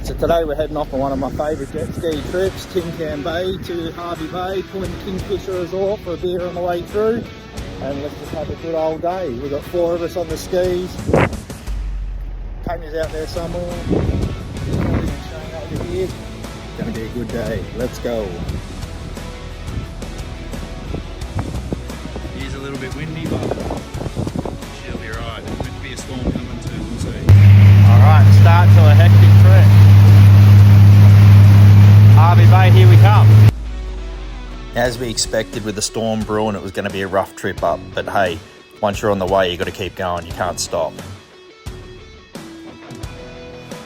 Alright, so today we're heading off on one of my favourite jet ski trips, Tin Can Bay to Hervey Bay, pulling the Kingfisher Resort for a beer on the way through. And let's just have a good old day. We've got 4 of us on the skis. Tanya's out there somewhere. Over here. It's going to be a good day. Let's go. It is a little bit windy, but she'll be right. There's meant to be a storm coming too, we'll see. Alright, start to a hectic trip. Hervey Bay, here we come. As we expected with the storm brewing, it was going to be a rough trip up, but hey, once you're on the way, you got to keep going, you can't stop.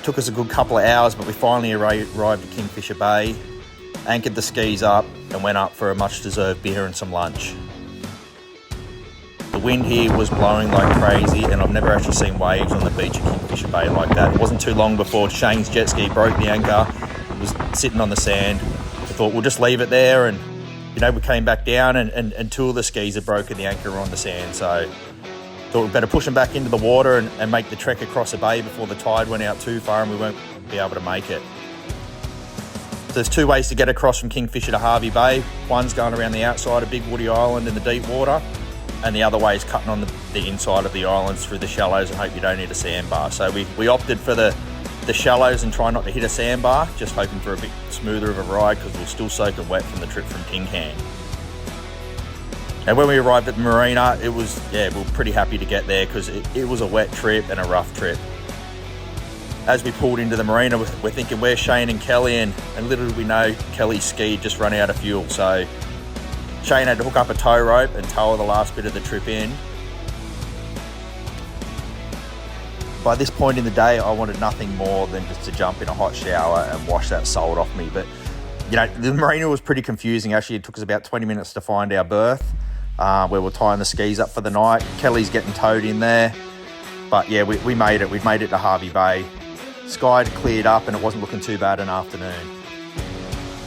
Took us a good couple of hours, but we finally arrived at Kingfisher Bay, anchored the skis up and went up for a much deserved beer and some lunch. The wind here was blowing like crazy, and I've never actually seen waves on the beach at Kingfisher Bay like that. It wasn't too long before Shane's jet ski broke the anchor. It was sitting on the sand. I thought we'll just leave it there, and you know, we came back down and 2 of the skis had broken the anchor on the sand, so thought we'd better push them back into the water and make the trek across the bay before the tide went out too far and we won't be able to make it. So there's 2 ways to get across from Kingfisher to Hervey Bay. One's going around the outside of Big Woody Island in the deep water, and the other way is cutting on the inside of the islands through the shallows and hope you don't hit a sandbar. So we opted for the shallows and try not to hit a sandbar, just hoping for a bit smoother of a ride because we were still soaking wet from the trip from Tin Can. And when we arrived at the marina, it was, we were pretty happy to get there because it was a wet trip and a rough trip. As we pulled into the marina, we're thinking, where's Shane and Kelly? And little did we know, Kelly's ski had just run out of fuel. So Shane had to hook up a tow rope and tow the last bit of the trip in. By this point in the day, I wanted nothing more than just to jump in a hot shower and wash that salt off me. But, you know, the marina was pretty confusing. Actually, it took us about 20 minutes to find our berth, where we're tying the skis up for the night. Kelly's getting towed in there. But, yeah, we made it. We've made it to Hervey Bay. Sky had cleared up and it wasn't looking too bad in the afternoon.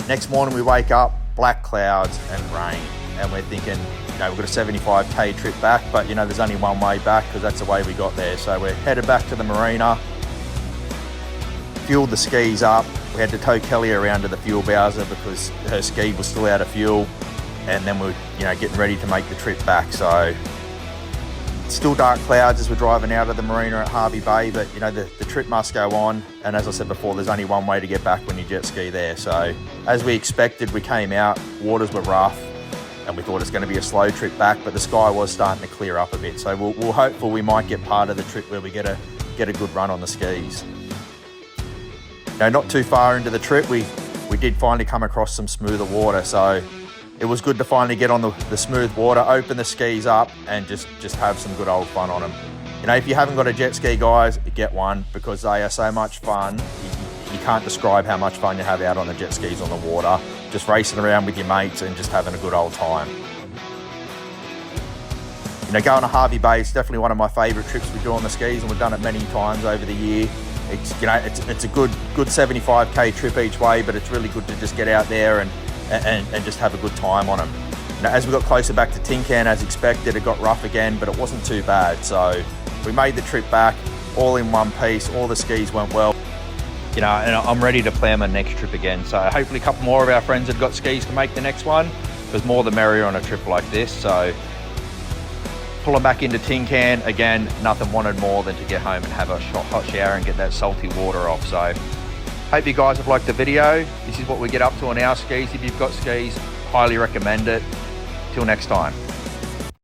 Next morning, we wake up, black clouds and rain. And we're thinking, you know, we've got a 75k trip back, but you know, there's only one way back because that's the way we got there. So we're headed back to the marina, fueled the skis up. We had to tow Kelly around to the fuel bowser because her ski was still out of fuel, and then we're, you know, getting ready to make the trip back. So still dark clouds as we're driving out of the marina at Hervey Bay, but you know, the trip must go on. And as I said before, there's only one way to get back when you jet ski there. So as we expected, we came out, waters were rough, and we thought it was going to be a slow trip back, but the sky was starting to clear up a bit. So we're hopeful we might get part of the trip where we get a good run on the skis. Now, not too far into the trip, we did finally come across some smoother water. So it was good to finally get on the smooth water, open the skis up, and just have some good old fun on them. You know, if you haven't got a jet ski, guys, get one because they are so much fun. You can't describe how much fun you have out on the jet skis on the water, just racing around with your mates and just having a good old time. You know, going to Hervey Bay is definitely one of my favourite trips we do on the skis, and we've done it many times over the year. It's, you know, it's a good 75k trip each way, but it's really good to just get out there and just have a good time on them. You know, as we got closer back to Tin Can, as expected, it got rough again, but it wasn't too bad. So we made the trip back all in one piece. All the skis went well. You know, and I'm ready to plan my next trip again. So hopefully a couple more of our friends have got skis to make the next one, because more the merrier on a trip like this. So pulling back into Tin Can, again, nothing wanted more than to get home and have a hot shower and get that salty water off. So hope you guys have liked the video. This is what we get up to on our skis. If you've got skis, highly recommend it. Till next time.